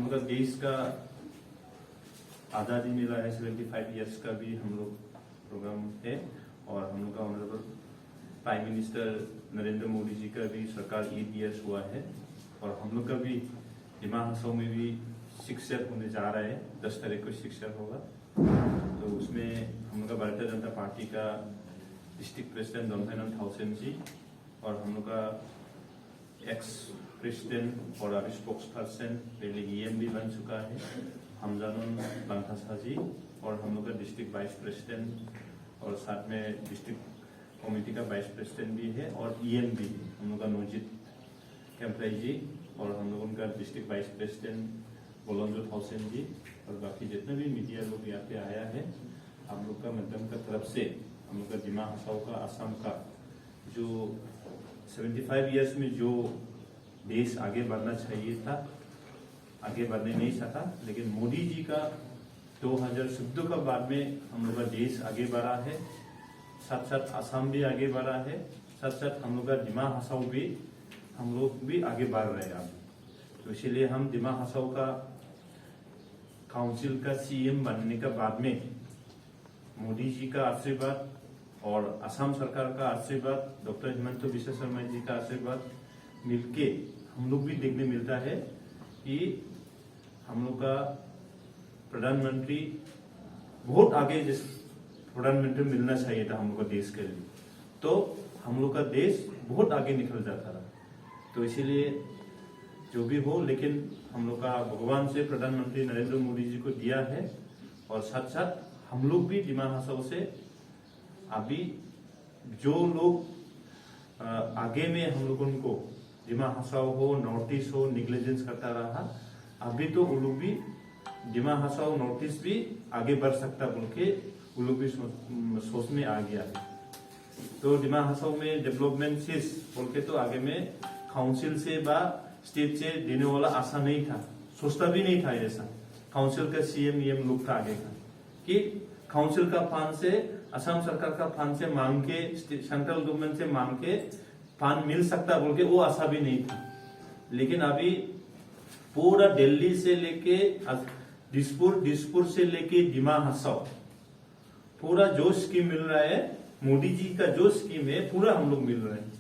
हम लोग का देश का आज़ादी मिला है, 75 ईयर्स का भी हम लोग प्रोग्राम है। और हम लोग का honourable prime minister Narendra Modi ji का भी सरकार 8 ईयर्स हुआ है। और हम लोग का भी दिमा हसाओ में भी शिक्षक होने जा रहा है, 10 तारीख को शिक्षक होगा। तो उसमें हम लोग का भारतीय जनता पार्टी का डिस्ट्रिक्ट प्रेसिडेंट दोनफेनन थाउसेन जी और हम लोग का एक्स प्रेसिडेंट और अभी स्पोक्स पर्सन पहले EM भी बन चुका है, हमजानुन बांथासा जी। और हम लोग का डिस्ट्रिक्ट वाइस प्रेसिडेंट और साथ में डिस्ट्रिक्ट कमेटी का वाइस प्रेसिडेंट भी है और EM भी है, हम लोग का नोजित कैंपलाई जी। और हम लोग उनका डिस्ट्रिक्ट वाइस प्रेसिडेंट बोलंजो थाउसेन जी और बाकी जितने भी मीडिया लोग यहाँ पे आया है, हम लोग का मध्यम का तरफ से हम लोग का दिमा हसाओ का असम का जो 75 ईयर्स में जो देश आगे बढ़ना चाहिए था, आगे बढ़ने नहीं सका। लेकिन मोदी जी का 2014 का बाद में हम लोग का देश आगे बढ़ा है, साथ साथ असम भी आगे बढ़ा है, साथ साथ हम लोग का दिमा हसाओ भी हम लोग भी आगे बढ़ रहे हैं अभी। तो इसीलिए हम दिमा हसाओ का काउंसिल का CM बनने के बाद में मोदी जी का आशीर्वाद और असम सरकार का आशीर्वाद, डॉक्टर हिमंत बिश्व शर्मा जी का आशीर्वाद मिलके हम लोग भी देखने मिलता है कि हम लोग का प्रधानमंत्री बहुत आगे जिस प्रधानमंत्री मिलना चाहिए था हम लोग का देश के लिए, तो हम लोग का देश बहुत आगे निकल जाता रहा। तो इसीलिए जो भी हो, लेकिन हम लोग का भगवान से प्रधानमंत्री नरेंद्र मोदी जी को दिया है। और साथ साथ हम लोग भी दिमा हसाओ से अभी जो लोग आगे में हम लोग उनको दिमा हसाओ हो, नॉर्थ ईस्ट हो, निग्लिजेंस करता रहा, अभी तो वो लोग भी दिमा हसाओ नॉर्थ ईस्ट भी आगे बढ़ सकता बोल के वो लोग भी सोच में आ गया है। तो दिमा हसाओ में डेवलपमेंट सिस बोल के तो आगे में काउंसिल से बा स्टेट से देने वाला आशा नहीं था, सोचता भी नहीं था ऐसा। काउंसिल का CM EM लोग था आगे का कि काउंसिल का फंड से, असम सरकार का फंड से मांग के, सेंट्रल गवर्नमेंट से मांग के फंड मिल सकता बोल के वो आशा भी नहीं था। लेकिन अभी पूरा दिल्ली से लेके दिसपुर से लेके दिमा हसाओ पूरा जो स्कीम मिल रहा है, मोदी जी का जो स्कीम है पूरा हम लोग मिल रहे हैं।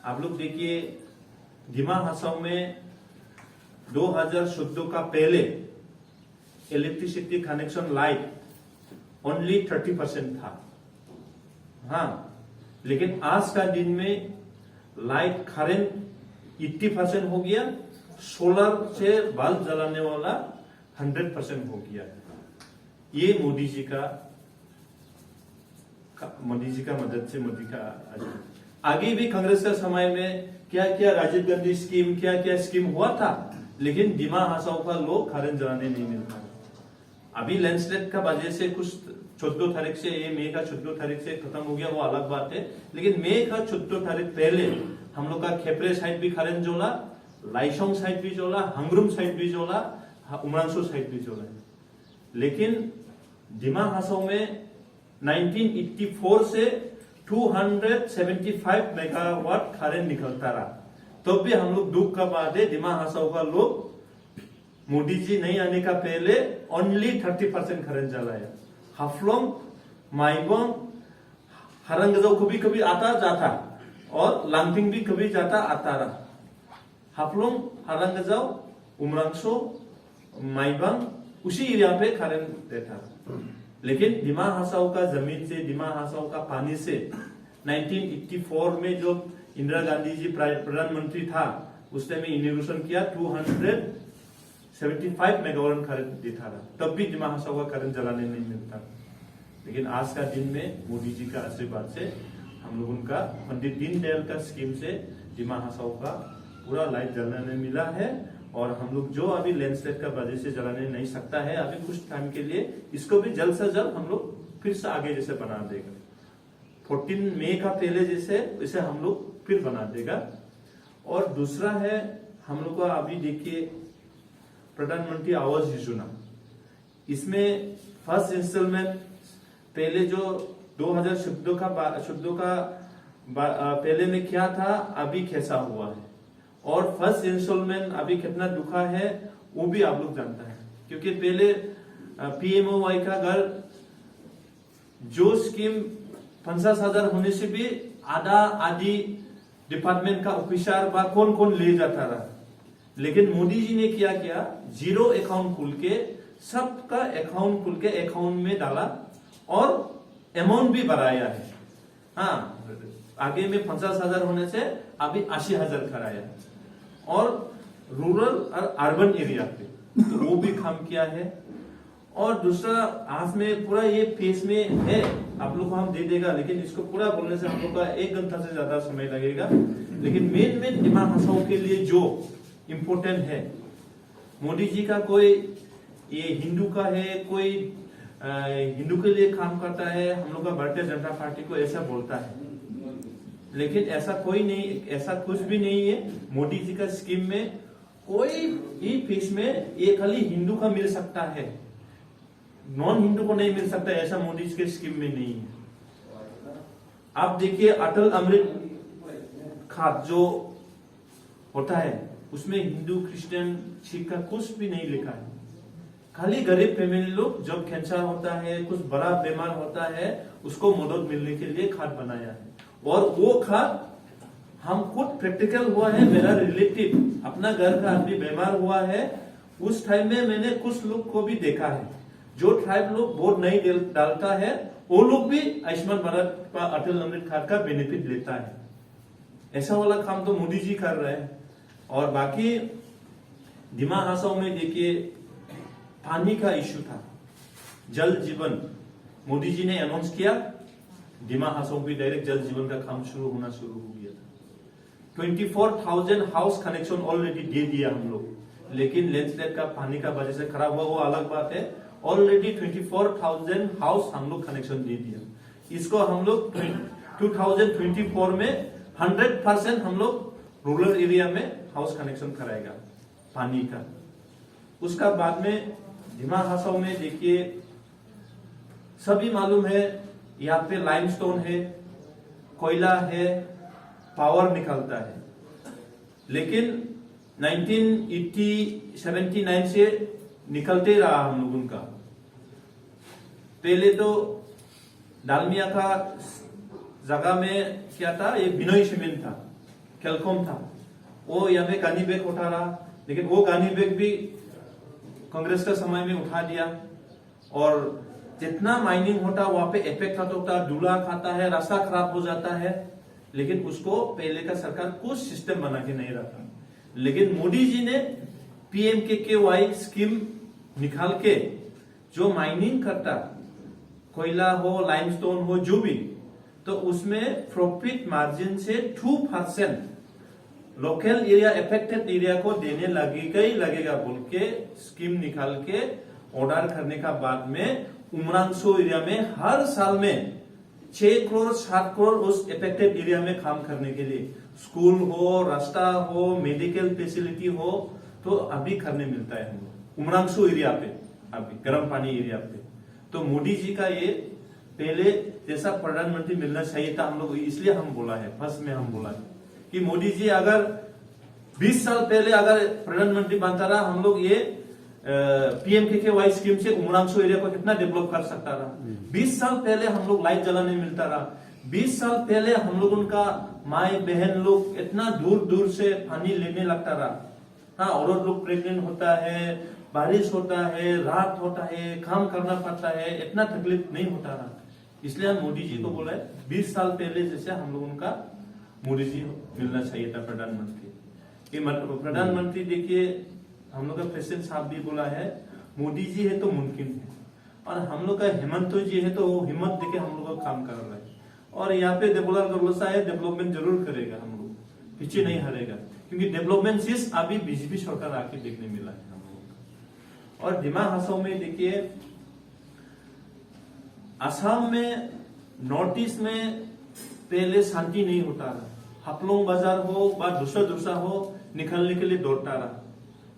आप लोग देखिए दिमा हसाओ में 2014 का पहले इलेक्ट्रिसिटी कनेक्शन लाइट ओनली 30% था, हाँ। लेकिन आज का दिन में लाइट करंट 80% हो गया, सोलर से बल्ब जलाने वाला 100% हो गया। ये मोदी जी का मदद से, मोदी का आगे भी कांग्रेस का समय में क्या क्या राजीव गांधी स्कीम, क्या क्या स्कीम हुआ था, लेकिन दिमा हसाओ का लोग करंट जलाने नहीं मिलता। अभी लैंडस्लाइड का वजह से कुछ 14 तारीख से, ये मई का 14 तारीख से खत्म हो गया, वो अलग बात है। लेकिन मई का 14 तारीख पहले हम लोग का खेपरे साइड भी करंट जोला, लाइसोंग साइड भी जोला, हंगरुम साइड भी जोला, उमरांसो साइड भी जोला। लेकिन दिमा हसाओ में 1984 से 275 मेगावाट करंट निकलता रहा, तो भी हम लोग दुख का बात है, दिमा हसाओ का लोग मोदी जी नहीं आने का पहले ओनली 30% करंट जलाया। हाफलोंग, माइबोंग, हरंगजाओ कभी कभी आता जाता और लांगपिंग भी कभी जाता आता रहा। हाफलोंग, हरंगजाओ, उमरांसो, माइबोंग उसी एरिया पे करंट देता। लेकिन दिमा हसाओ का जमीन से, दिमा हसाओ का पानी से 1984 में जो इंदिरा गांधी जी प्रधानमंत्री था, उस टाइम में इनोग्रेशन किया, 275 मेगावाट करंट देता रहा, तब भी दिमा हसाओ का करंट जलाने नहीं मिलता। लेकिन आज का दिन में मोदी जी का आशीर्वाद से हम लोगों का पंडित दीनदयाल का स्कीम से दिमा हसाओ का पूरा लाइट जलाने मिला है। और हम लोग जो अभी लैंडस्लाइड का वजह से जलाने नहीं सकता है अभी कुछ टाइम के लिए, इसको भी जल्द से जल्द हम लोग फिर से आगे जैसे बना देगा। 14 मई का पहले जैसे इसे हम लोग फिर बना देगा। और दूसरा है हम लोग का अभी देखिए प्रधानमंत्री आवास योजना, इसमें फर्स्ट इंस्टॉलमेंट पहले जो 2014 का पहले में क्या था, अभी कैसा हुआ है, और फर्स्ट इंस्टॉलमेंट अभी कितना दुखा है वो भी आप लोग जानता है, क्योंकि पहले PMOY का घर जो स्कीम 50,000 होने से भी आधा आधी डिपार्टमेंट का ऑफिसर बा कौन कौन ले जाता रहा। लेकिन मोदी जी ने क्या किया, जीरो अकाउंट खुल के सबका अकाउंट खुल के अकाउंट में डाला और अमाउंट भी बढ़ाया है। हाँ, आगे में 50,000 होने से अभी 80,000 कराया और रूरल और अर्बन एरिया पे तो वो भी काम किया है। और दूसरा आज में पूरा ये फेस में है, आप लोग को हम दे देगा, लेकिन इसको पूरा बोलने से हम लोग का 1 घंटा से ज्यादा समय लगेगा। लेकिन मेन दिमाग हंसाओं के लिए जो इम्पोर्टेंट है, मोदी जी का कोई ये हिंदू का है, कोई हिंदू के लिए काम करता है, हम लोग का भारतीय जनता पार्टी को ऐसा बोलता है, लेकिन ऐसा कोई नहीं, ऐसा कुछ भी नहीं है। मोदी जी का स्कीम में कोई भी फीस में ये खाली हिंदू का मिल सकता है, नॉन हिंदू को नहीं मिल सकता, ऐसा मोदी जी के स्कीम में नहीं है। आप देखिए अटल अमृत खाद जो होता है उसमें हिंदू क्रिश्चियन सिख का कुछ भी नहीं लिखा है, खाली गरीब फैमिली लोग जब कैंसर होता है, कुछ बड़ा बीमार होता है, उसको मदद मिलने के लिए खाद बनाया है। और वो खाद हम खुद प्रैक्टिकल हुआ है, मेरा रिलेटिव अपना घर का आदमी बीमार हुआ है, उस टाइम में मैंने कुछ लोग को भी देखा है, जो ट्राइब लोग वोट नहीं डालता है वो लोग भी आयुष्मान भारत का अटल अमृत खाद का बेनिफिट लेता है। ऐसा वाला काम तो मोदी जी कर रहे हैं। और बाकी दिमाग हासों में देखिए पानी का इश्यू था, जल जीवन मोदी जी ने अनाउंस किया, दिमाग हासों भी डायरेक्ट जल जीवन का काम शुरू होना शुरू हो गया था। 24,000 हाउस कनेक्शन ऑलरेडी दे दिया हम लोग, लेकिन लैंडस्लाइड का पानी का वजह से खराब हुआ वो अलग बात है। ऑलरेडी 24,000 हाउस हम लोग कनेक्शन दे दिया। इसको हम लोग 2024 में 100% हम लोग रूरल एरिया में हाउस कनेक्शन कराएगा पानी का। उसका बाद में दिमाग हासों में देखिए सभी मालूम है, यहाँ पे लाइमस्टोन है, कोयला है, पावर निकलता है, लेकिन 1979 से निकलते रहा हम लोगों का। पहले तो डालमिया का जगह में क्या था, ये बिनोई सीमेंट था, कैलकॉम था, वो यहाँ पे गानी बैग उठा रहा, लेकिन वो गानी बैग भी कांग्रेस का समय में उठा दिया। और जितना माइनिंग होता वहां पे इफेक्ट होता, दूल्हा खाता है, रास्ता खराब हो जाता है, लेकिन उसको पहले का सरकार कुछ सिस्टम बना के नहीं रखा। लेकिन मोदी जी ने PMKKY स्कीम निकाल के जो माइनिंग करता, कोयला हो, लाइमस्टोन हो, जो भी, तो उसमें प्रॉफिट मार्जिन से 2% लोकल एरिया अफेक्टेड एरिया को देने लगेगा ही लगेगा बोल के स्कीम निकाल के ऑर्डर करने का बाद में उमरांसो एरिया में हर साल में 6 करोड़ 7 करोड़ उस अफेक्टेड एरिया में काम करने के लिए, स्कूल हो, रास्ता हो, मेडिकल फैसिलिटी हो, तो अभी करने मिलता है हम लोग उमरांसो एरिया पे, अभी गर्म पानी एरिया पे। तो मोदी जी का ये पहले जैसा प्रधानमंत्री मिलना चाहिए था हम लोग, इसलिए हम बोला है, फर्स्ट में हम बोला है कि मोदी जी अगर 20 साल पहले अगर प्रधानमंत्री बनता रहा, हम लोग ये PMKKY स्कीम से उमरांसो एरिया को कितना डेवलप कर सकता रहा। 20 साल पहले हम लोग लाइट जलाने मिलता रहा, 20 साल पहले हम लोग उनका माए बहन लोग इतना दूर दूर से पानी लेने लगता रहा। हाँ, औरत लोग प्रेग्नेंट होता है, बारिश होता है, रात होता है, काम करना पड़ता है, इतना तकलीफ नहीं होता रहा। इसलिए हम मोदी जी को बोला है 20 साल पहले जैसे हम लोग उनका मोदी जी मिलना चाहिए था प्रधानमंत्री। प्रधानमंत्री देखिए हम लोग का प्रेसिडेंट साहब भी बोला है, मोदी जी है तो मुमकिन है, और हम लोग का हेमंत जी है तो वो हिम्मत देके हम लोग का काम कर रहा है। और यहाँ पे डेवलपमेंट जरूर करेगा, हम लोग पीछे नहीं हरेगा, क्योंकि डेवलपमेंट चीज अभी बीजेपी सरकार आके देखने मिला है हम लोग का। और दिमाग हासों में देखिए असम में, नॉर्थ ईस्ट में पहले शांति नहीं होता रहा, हपलोंग बाजार हो व दूसरा हो, निकलने के लिए दौड़ता रहा।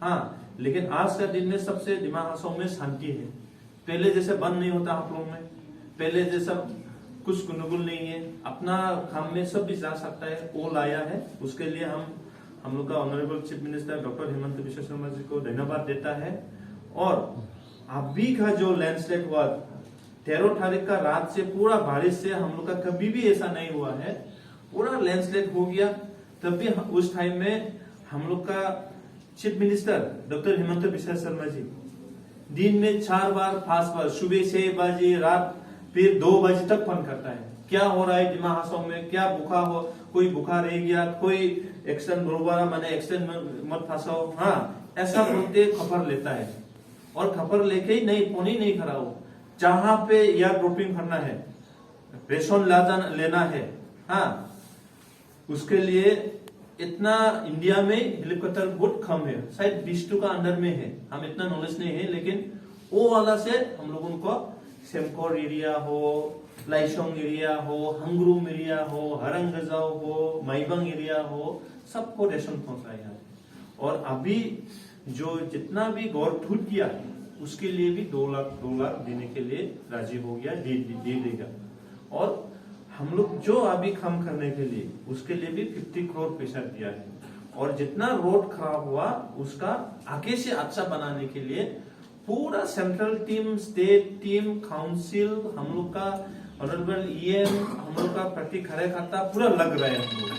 हाँ, लेकिन आज का दिन में सबसे दिमाग हासों में शांति है। पहले जैसे बंद नहीं होता हपलोंग में, पहले जैसा कुछ गुनगुन नहीं है, अपना काम में सब भी जा सकता है, वो लाया है। उसके लिए हम हम लोग का honourable chief minister doctor Hemant Biswa Sharma ji को धन्यवाद देता है। और अभी का जो लैंडस्लाइड हुआ 13 तारीख का रात से पूरा बारिश से हम लोग का कभी भी ऐसा नहीं हुआ है, पूरा लैंडस्लाइड हो गया। तब भी उस टाइम में हम लोग का chief minister doctor Hemant Biswa Sharma ji दिन में 4 बार 5 बार सुबह 6 बजे रात फिर 2 बजे तक फोन करता है, क्या हो रहा है दिमा हासों में, क्या बुखार हो, कोई बुखार रह गया, कोई एक्सीडेंट बरोबर माने एक्सीडेंट मत फंसाओ, हाँ ऐसा बोलते खबर लेता है। और खबर लेके ही नहीं फोन ही नहीं करा हो, जहां पे एयर ड्रॉपिंग करना है, रेशन लेना है, हाँ उसके लिए इतना इंडिया में हेलीकॉप्टर बहुत कम है, शायद 20 का अंडर में है, हम इतना नॉलेज नहीं है। लेकिन वो वाला से हम लोगों को सेमकोर एरिया हो, लाइसोंग एरिया हो, हंगरूम एरिया हो, हरंगजाओ हो, माइबंग एरिया हो, सबको रेशन पहुंचाया। और अभी जो जितना भी गौर टूट गया उसके लिए भी 2 लाख देने के लिए राजी हो गया, दे देगा। और हम लोग जो अभी काम करने के लिए उसके लिए भी 50 करोड़ पैसा दिया है। और जितना रोड खराब हुआ उसका आगे से अच्छा बनाने के लिए पूरा central team, state team, council, हम लोग का ऑनरेबल ईएम, हम लोग का प्रति कार्यकर्ता पूरा लग रहा है। हम लोग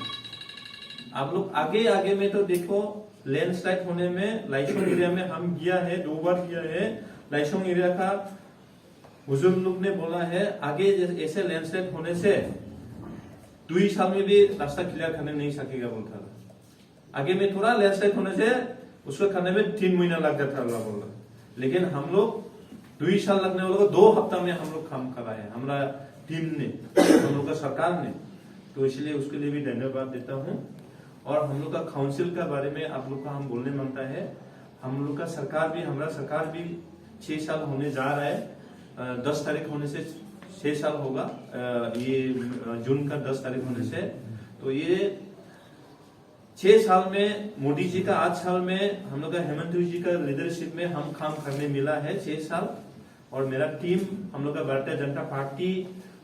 आप लोग आगे में तो देखो, लैंडस्लाइड होने में लाइसोंग एरिया में हम गया है, 2 बार गया है। लाइसोंग एरिया का बुजुर्ग लोग ने बोला है आगे ऐसे लैंडस्लाइड होने से 2 साल में भी रास्ता क्लियर करने नहीं सकेगा बोलता था। आगे में थोड़ा लैंडस्लाइड होने से उसको करने में 3 महीना लग जाता था बोला। लेकिन हम लोग 2 साल लगने वालों को 2 हफ्ता में हम लोग काम करा है, हमारा टीम ने, हम लोग का सरकार ने। तो इसलिए उसके लिए भी धन्यवाद देता हूँ। और हम लोग का काउंसिल का बारे में आप लोग का हम बोलने मांगता है, हम लोग का सरकार भी, हमारा सरकार भी 6 साल होने जा रहा है। 10 तारीख होने से 6 साल होगा, ये जून का 10 तारीख होने से। तो ये 6 साल में मोदी जी का 8 साल में हम लोग का हेमंत जी का लीडरशिप में हम काम करने मिला है 6 साल। और मेरा टीम, हम लोग का भारतीय जनता पार्टी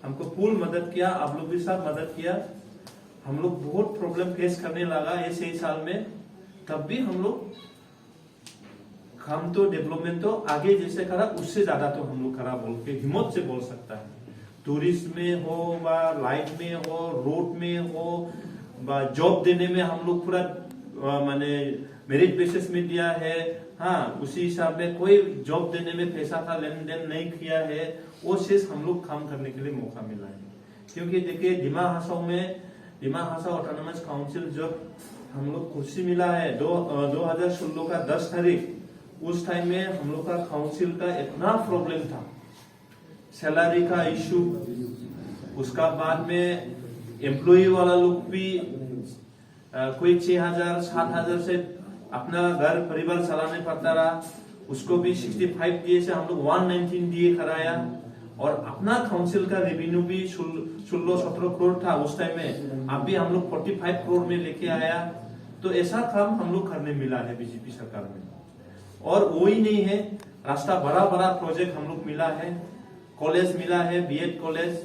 हमको फुल मदद किया, आप लोग भी सब मदद किया। हम लोग बहुत प्रॉब्लम फेस करने लगा ये 6 साल में, तब भी हम लोग काम तो डेवलपमेंट तो आगे जैसे करा उससे ज्यादा तो हम लोग करा बोल के हिम्मत से बोल सकता है। टूरिस्ट में हो, लाइट में हो, रोड में हो, जॉब देने में हम लोग पूरा माने मेरिट बेसिस में दिया है, हाँ उसी हिसाब में कोई जॉब देने में पैसा का लेन देन नहीं किया है, वो चीज हम लोग काम करने के लिए मौका मिला है। क्योंकि देखिए दिमा हासाओ ऑटोनोमस काउंसिल जब हम लोग कुर्सी मिला है 2016 का 10 तारीख, उस टाइम में हम लोग का काउंसिल का इतना प्रॉब्लम था, सैलरी का इशू, उसका बाद में एम्प्लॉय वाला लोग भी कोई 6,000 7,000 से अपना घर परिवार चलाने पड़ता रहा, उसको भी 65 दिए से हम लोग 119 दिए कराया। और अपना काउंसिल का रेवेन्यू भी 16-17 करोड़ था उस टाइम में, अभी हम लोग 45 करोड़ में लेके आया। तो ऐसा काम हम लोग करने मिला है बीजेपी सरकार में। और वो ही नहीं है, रास्ता बड़ा प्रोजेक्ट हम लोग मिला है, कॉलेज मिला है, बीएड कॉलेज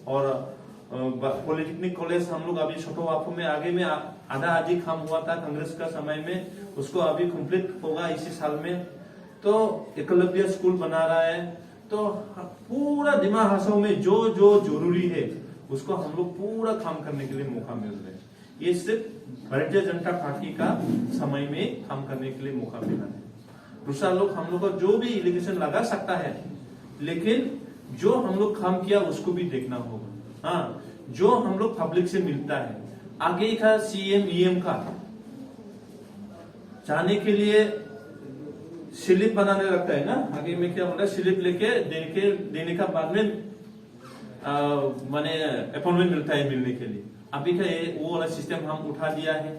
और पॉलिटेक्निक कॉलेज हम लोग अभी छोटो वापू में आगे में आधा आधी काम हुआ था कांग्रेस का समय में, उसको अभी कंप्लीट होगा इसी साल में। तो एकलव्य स्कूल बना रहा है। तो पूरा दिमा हासों में जो जरूरी है उसको हम लोग पूरा काम करने के लिए मौका मिल रहा है। ये सिर्फ भारतीय जनता पार्टी का समय में काम करने के लिए मौका मिला है। दूसरा लोग हम लोग को जो भी एलिगेशन लगा सकता है, लेकिन जो हम लोग काम किया उसको भी देखना होगा। हाँ, जो हम लोग पब्लिक से मिलता है, आगे का सीएम ईएम का जाने के लिए स्लिप बनाने लगता है ना, आगे में क्या होता है, स्लिप लेके देने का बाद में माने अपॉइंटमेंट मिलता है मिलने के लिए। अभी का वो वाला सिस्टम हम उठा दिया है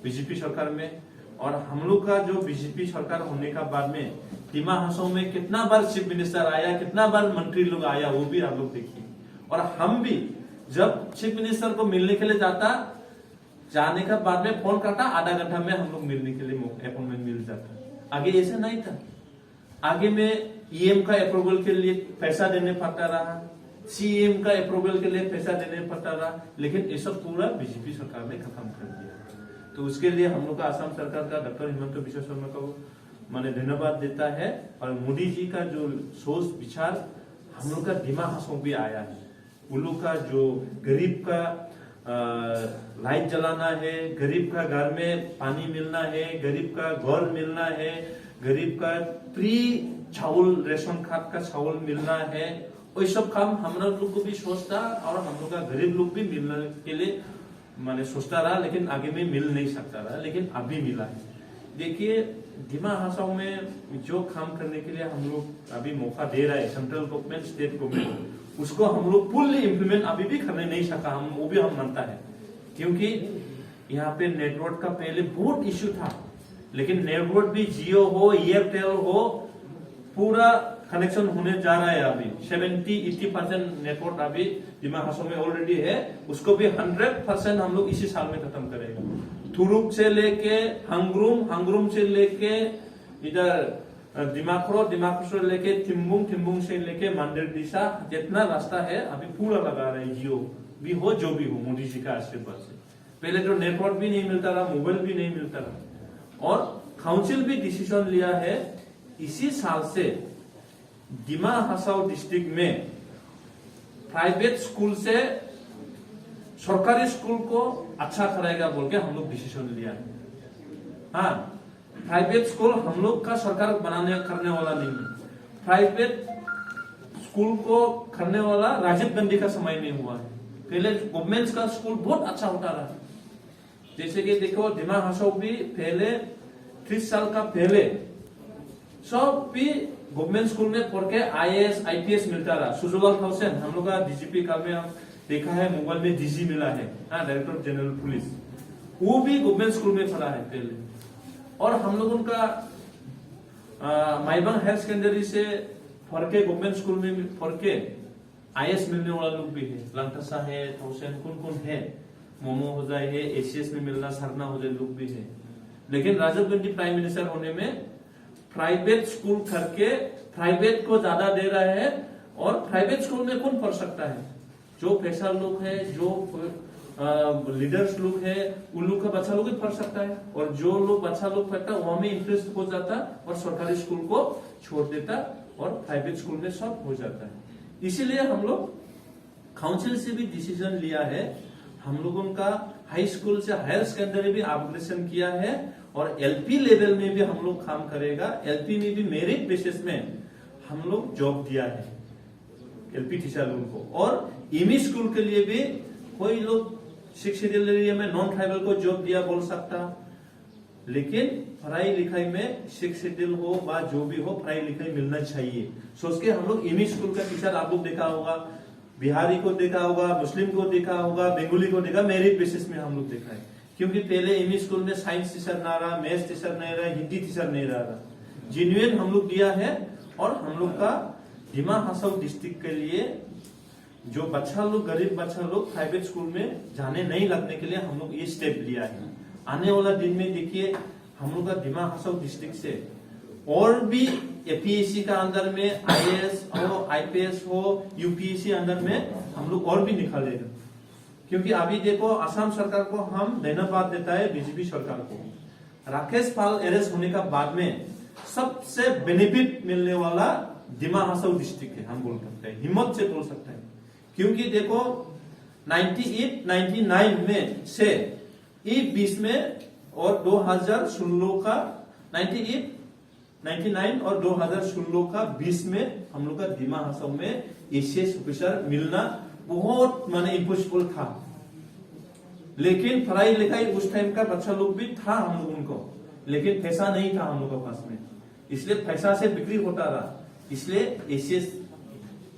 बीजेपी सरकार में। और हम लोग का जो बीजेपी सरकार होने का बाद में दिमा हासों में कितना बार चीफ मिनिस्टर आया, कितना बार मंत्री लोग आया, वो भी आप लोग देखिए। और हम भी जब चीफ मिनिस्टर को मिलने के लिए जाने का बाद में फोन करता, आधा घंटा में हम लोग मिलने के लिए अपॉइंटमेंट मिल जाता। आगे ऐसा नहीं था, आगे में ईएम का अप्रूवल के लिए पैसा देने पड़ता रहा, सीएम का अप्रूवल के लिए पैसा देने पड़ता रहा, लेकिन ये सब पूरा बीजेपी सरकार ने खत्म कर दिया। तो उसके लिए हम लोग का असम सरकार का डॉक्टर हिमंत बिश्व शर्मा को मैंने धन्यवाद देता है। और मोदी जी का जो सोच विचार हम लोग का दिमाग हंसों भी आया है। उन लोग का जो गरीब का लाइट जलाना है, गरीब का घर में पानी मिलना है, गरीब का घर मिलना है, गरीब का फ्री चावल रेशन कार्ड का चावल मिलना है, वही सब काम हम लोग को भी सोचता और हम लोग का गरीब लोग भी मिलने के लिए मैंने सोचता रहा, लेकिन आगे में मिल नहीं सकता रहा, लेकिन अभी मिला है। देखिए दिमाग हंसाओं में जो काम करने के लिए हम लोग अभी मौका दे रहा है सेंट्रल गवर्नमेंट, स्टेट गवर्नमेंट, उसको हम लोग फुल्ली इम्प्लीमेंट अभी भी करने नहीं सका, हम वो भी हम मानता है। क्योंकि यहाँ पे नेटवर्क का पहले बहुत इश्यू था, लेकिन नेटवर्क भी जियो हो एयरटेल हो पूरा कनेक्शन होने जा रहा है। अभी 70-80% नेटवर्क अभी दिमाग हंसों में ऑलरेडी है, उसको भी 100% हम लोग इसी साल में खत्म करेगा। थुरुक से लेके हंगरुम, हंगरुम से लेके इधर दिमाखरो, दिमाखरो से लेके थिम्बुंग, थिम्बुंग से लेके मंदिर दिशा, जितना रास्ता है अभी पूरा लगा रहे हैं। जियो भी हो जो भी हो, मोदी जी का आशीर्वाद से। पहले तो नेटवर्क भी नहीं मिलता रहा, मोबाइल भी नहीं मिलता रहा। और काउंसिल भी डिसीजन लिया है इसी साल से दिमा हसाओ डिस्ट्रिक्ट में प्राइवेट स्कूल से सरकारी स्कूल को अच्छा करेगा बोल के हम लोग डिसीजन लिया है। हाँ, प्राइवेट स्कूल हम लोग का सरकार करने वाला नहीं है। प्राइवेट स्कूल को करने वाला राजीव गांधी का समय में हुआ है। पहले गवर्नमेंट का स्कूल बहुत अच्छा होता रहा। जैसे कि देखो दिमा हसाओ भी पहले 30 साल का पहले सब भी गवर्नमेंट स्कूल में पढ़ के IAS IPS मिलता रहा। सुजलाल हुसैन हम लोग का DGP काल में हम देखा है, मोबाइल में DG मिला है, डायरेक्टर जनरल पुलिस, वो भी गवर्नमेंट स्कूल में पढ़ा है पहले। और हम लोगों का माइबंग हायर सेकेंडरी से पढ़ के गवर्नमेंट स्कूल में पढ़ के IAS मिलने वाला लोग भी है। लंकसा है, हुसैन कौन है, मोमो हो जाए है, ACS में मिलना सरना हो जाए लोग भी है। लेकिन राजीव गांधी प्राइम मिनिस्टर होने में प्राइवेट स्कूल करके प्राइवेट को ज्यादा दे रहा है। और प्राइवेट स्कूल में कौन पढ़ सकता है? जो पैसा लोग है, जो लीडर्स लोग है, उन लोग का बच्चा लोग ही पढ़ सकता है। और जो लोग बच्चा लोग पढ़ता है वहां में इंटरेस्ट हो जाता और सरकारी स्कूल को छोड़ देता और प्राइवेट स्कूल में सब हो जाता है। इसीलिए हम लोग काउंसिल से भी डिसीजन लिया है। हम लोगों का हाई स्कूल से हायर सेकेंडरी भी अपग्रेडेशन किया है और LP लेवल में भी हम लोग काम करेगा। LP में भी मेरिट बेसिस में हम लोग जॉब दिया है LP टीचर लोगों को। और EMI स्कूल के लिए भी कोई लोग 6 शेड्यूल एरिया में नॉन ट्राइबल को जॉब दिया बोल सकता, लेकिन पढ़ाई लिखाई में 6 शेड्यूल हो व जो भी हो पढ़ाई लिखाई मिलना चाहिए सोच के हम लोग EMI स्कूल का टीचर आप लोग देखा होगा, बिहारी को देखा होगा, मुस्लिम को देखा होगा, बंगाली को देखा, मेरिट बेसिस में हम लोग देखा है। क्योंकि पहले EMI स्कूल में साइंस टीचर ना रहा, मैथ्स टीचर नहीं रहा, हिंदी टीचर नहीं रहा। जेन्युइन हम लोग दिया है। और हम लोग का दिमा हसाओ डिस्ट्रिक्ट के लिए जो बच्चा लोग, गरीब बच्चा लोग प्राइवेट स्कूल में जाने नहीं लगने के लिए हम लोग ये स्टेप लिया है। आने वाला दिन में देखिए हम लोग का दिमा हसाओ डिस्ट्रिक्ट से और भी APSC का अंदर में IAS हो, IPS हो, UPSC अंदर में हम लोग और भी निकालेगा। क्योंकि अभी देखो असम सरकार को हम धन्यवाद देता है BJP सरकार को। राकेश पाल अरेस्ट होने का बाद में सबसे बेनिफिट मिलने वाला दिमा हसाओ डिस्ट्रिक्ट है, हम बोल सकते हैं, हिम्मत से बोल सकते हैं। क्योंकि देखो 98-99 में से 20 में और 2016 का 99 और 2016 का 20 में हम लोग का दिमा हसाओ में ACS ऑफिसर मिलना बहुत माने इम्पॉसिबल था। लेकिन पढ़ाई लिखाई उस टाइम का बच्चा लोग भी था हम लोगों को, लेकिन पैसा नहीं था हम लोग के पास में, इसलिए पैसा से बिक्री होता रहा, इसलिए ACS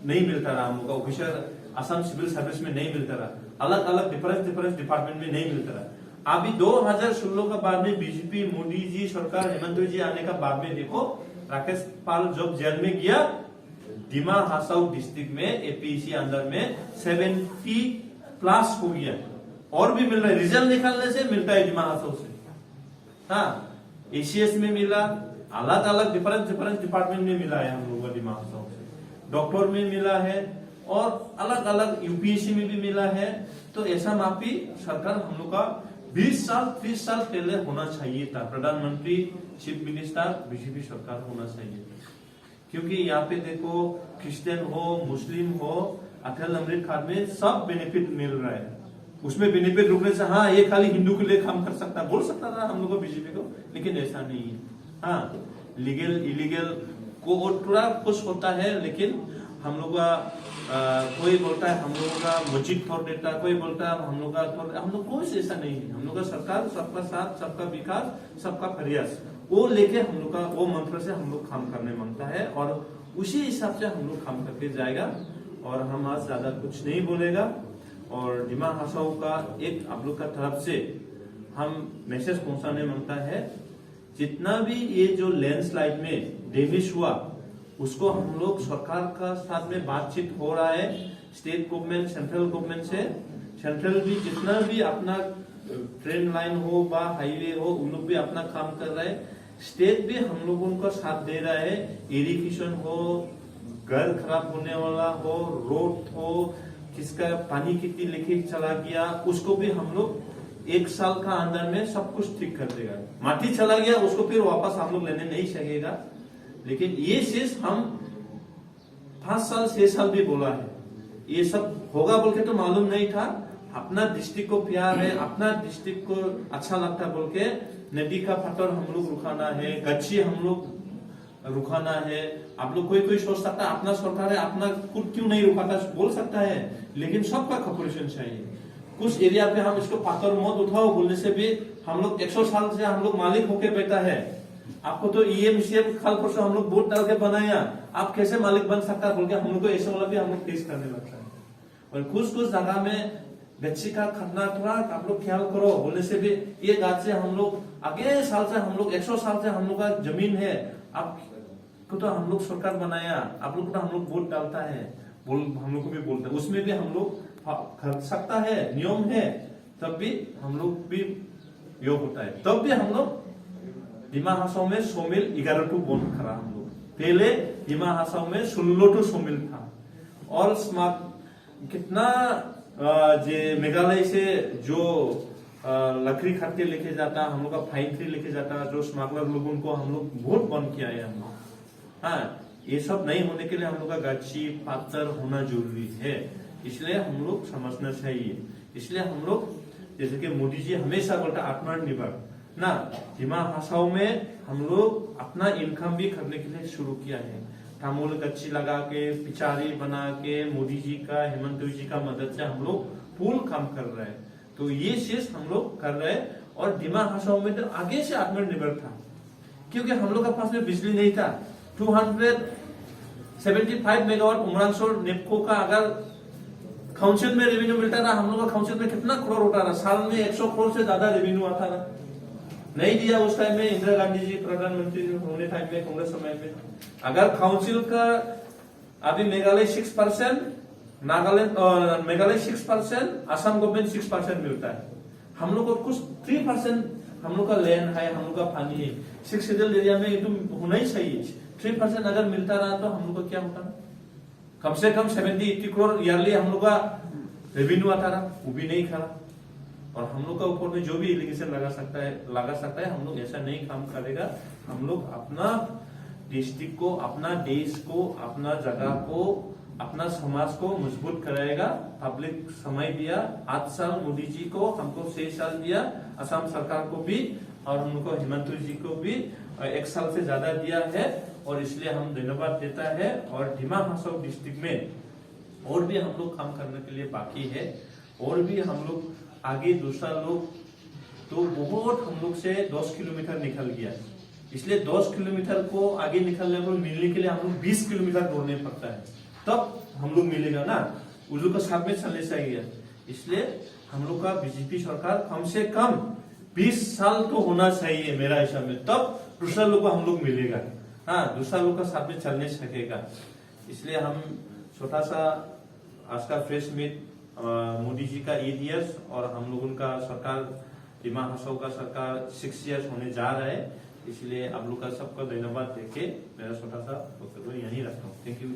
नहीं मिलता रहा हम लोग का ऑफिसर। असम सिविल सर्विस में नहीं मिलता रहा, अलग अलग डिफरेंस डिपार्टमेंट में नहीं मिलता रहा। अभी 2016 का बाद में BJP मोदी जी सरकार, हेमंत जी आने का बाद में देखो राकेश पाल जब जेल में गया, दिमा हसाओ डिस्ट्रिक्ट में APSC अंदर में 70+ हो गया। और भी मिल रहा है, रिजल्ट निकालने से मिलता है दिमा हसाओ से। हाँ, ACS में मिला, अलग अलग डिफरेंस डिपार्टमेंट में मिला है हम लोगों का दिमा हसाओ से, डॉक्टर में मिला है और अलग अलग UPSC में भी मिला है। तो ऐसा माफी सरकार हम लोग का 20 साल 30 साल पहले होना चाहिए था। प्रधानमंत्री, चीफ मिनिस्टर बीजेपी सरकार होना चाहिए था। क्योंकि यहाँ पे देखो क्रिश्चियन हो, मुस्लिम हो, अटल अमृत कार्ड में सब बेनिफिट मिल रहा है। उसमें बेनिफिट रुकने से हाँ ये खाली हिंदू के लिए काम कर सकता, बोल सकता था हम लोग को बीजेपी को, लेकिन ऐसा नहीं है। हाँ लीगल इलीगल को थोड़ा कुछ होता है, लेकिन हम लोग का कोई बोलता है हम लोगों का मस्जिद तोड़ देता है, कोई बोलता है हम लोग का हम लोग कुछ ऐसा नहीं है। हम लोग का सरकार सबका साथ, सबका विकास, सबका प्रयास, वो लेके हम लोग का वो मंत्र से हम लोग काम करने मांगता है और उसी हिसाब से हम लोग काम करके जाएगा। और हम आज ज्यादा कुछ नहीं बोलेगा। और डिमा हसाओ का एक आप लोग का तरफ से हम मैसेज पहुंचाने मांगता है, जितना भी ये जो लैंडस्लाइड में डैमेज हुआ उसको हम लोग सरकार का साथ में बातचीत हो रहा है, स्टेट गवर्नमेंट, सेंट्रल गवर्नमेंट से। सेंट्रल भी जितना भी अपना ट्रेन लाइन हो बा हाईवे हो, उन लोग भी अपना काम कर रहा है। स्टेट भी हम लोगों का साथ दे रहा है, इरिगेशन हो, घर खराब होने वाला हो, रोड हो, किसका पानी कितनी लीकेज चला गया, उसको भी हम लोग 1 साल का अंदर में सब कुछ ठीक कर देगा। माटी चला गया उसको फिर वापस हम लोग लेने नहीं सकेगा, लेकिन ये चीज हम 5 साल 6 साल भी बोला है। ये सब होगा बोल के तो मालूम नहीं था। अपना डिस्ट्रिक्ट को प्यार है, अपना डिस्ट्रिक्ट को अच्छा लगता है बोल के नदी का पत्थर हम लोग रुकाना है, गच्छी हम लोग रुकाना है। आप लोग कोई सोच सकता है अपना सरकार है, अपना खुद क्यों नहीं रुकाता, बोल सकता है, लेकिन सबका कॉर्पोरेशन चाहिए। कुछ एरिया पे हम इसको पत्थर मत उठाओ बोलने से भी हम लोग 100 साल से हम लोग मालिक होके बैठा है। आपको तो ईएम सीएम कल परसों हम लोग वोट डाल के बनाया, आप कैसे मालिक बन सकता है बोल के हम लोग को ऐसा वाला भी हम लोग फेस करने लगता है। और कुछ जगह में गच्छी का खतना थोड़ा आप लोग ख्याल करो बोलने से भी ये गाछ से हम लोग अगले साल से हम लोग 100 साल से हम लोग का जमीन है, आपको तो हम लोग सरकार बनाया, आप लोग को तो हम लोग वोट डालता है, हम लोग को भी बोलता है, उसमें भी हम लोग कर सकता है, नियम है, तब भी हम लोग भी योग होता है। तब भी हम लोग डिमा हासाओ में 100 मिल 11 टू बंद करा। हम लोग पहले डिमा हासाओ में 16 टू 100 मिल था। और स्मार्ट कितना मेघालय से जो लकड़ी खरीद के लेके जाता, हम लोग का फाइन ट्री लेके जाता, जो स्मगलर लोगों को हम लोग बहुत बंद किया है हम लोग। हाँ ये सब नहीं होने के लिए हम लोग का गच्छी पत्थर होना जरूरी है, इसलिए हम लोग समझना चाहिए। इसलिए हम लोग जैसे कि मोदी जी हमेशा बोलता आत्मनिर्भर ना, डिमा हासाओ में हम लोग अपना इनकम भी करने के लिए शुरू किया है। तामुल गच्छी लगा के, पिचारी बना के, मोदी जी का, हेमंत जी का मदद से हम लोग फुल काम कर रहे हैं। तो ये चीज हम लोग कर रहे हैं। और डिमा हासाओ में तो आगे से आत्मनिर्भर था, क्योंकि हम लोग के पास में बिजली नहीं था। 275 मेगावाट उमरांसोर नेपको का अगर काउंसिल में रेवेन्यू मिलता था, हम लोग का काउंसिल में कितना करोड़ होता था, साल में 100 करोड़ से ज्यादा रेवेन्यू आता था। नहीं दिया उस टाइम में, इंदिरा गांधी जी प्रधानमंत्री होने टाइम में, कांग्रेस समय में। अगर काउंसिल का अभी मेघालय 6%, नागालैंड और मेघालय 6%, असम गवर्नमेंट 6% मिलता है। हम लोग को कुछ 3% हम लोग का लैंड है, हम लोग का पानी है। 6 शेड्यूल एरिया में तो होना ही चाहिए। 3% अगर मिलता रहा तो हम लोग को क्या होता, कम से कम 70-80 करोड़ ईयरली हम लोग का रेवेन्यू आता रहा, वो भी नहीं खा। और हम लोग का ऊपर में जो भी इरिगेशन लगा सकता है, हम लोग ऐसा नहीं काम करेगा। हम लोग अपना डिस्ट्रिक्ट को, अपना देश को, अपना जगह को, अपना समाज को मजबूत कराएगा। पब्लिक समय दिया 8 साल, मोदी जी को हमको 6 साल दिया, असम सरकार को भी, और हम लोग को हेमंत जी को भी 1 साल से ज्यादा दिया है। और इसलिए हम धन्यवाद देता है। और डिमा हासाओ डिस्ट्रिक्ट में और भी हम लोग काम करने के लिए बाकी है, और भी हम लोग आगे दूसरा लोग तो बहुत हम लोग से 10 किलोमीटर निकल गया, इसलिए 10 किलोमीटर को आगे निकलने को मिलने के लिए हम लोग 20 किलोमीटर दौड़ने पड़ता है, तब हम लोग मिलेगा ना। उन का साथ में चलने चाहिए। इसलिए हम लोग का बीजेपी सरकार कम से कम 20 साल तो होना चाहिए मेरा हिसाब में, तब दूसरा लोग को हम लोग मिलेगा। हाँ दूसरा लोग का साथ में चलने सकेगा। इसलिए हम छोटा सा आज का प्रेस मीट मोदी जी का 8 इयर्स और हम लोगों का सरकार डिमा हासाओ का सरकार 6 इयर्स होने जा रहा है, इसलिए आप लोग का सबका धन्यवाद देके मेरा छोटा सा वक्तव्य यहीं रखता हूँ। Thank you.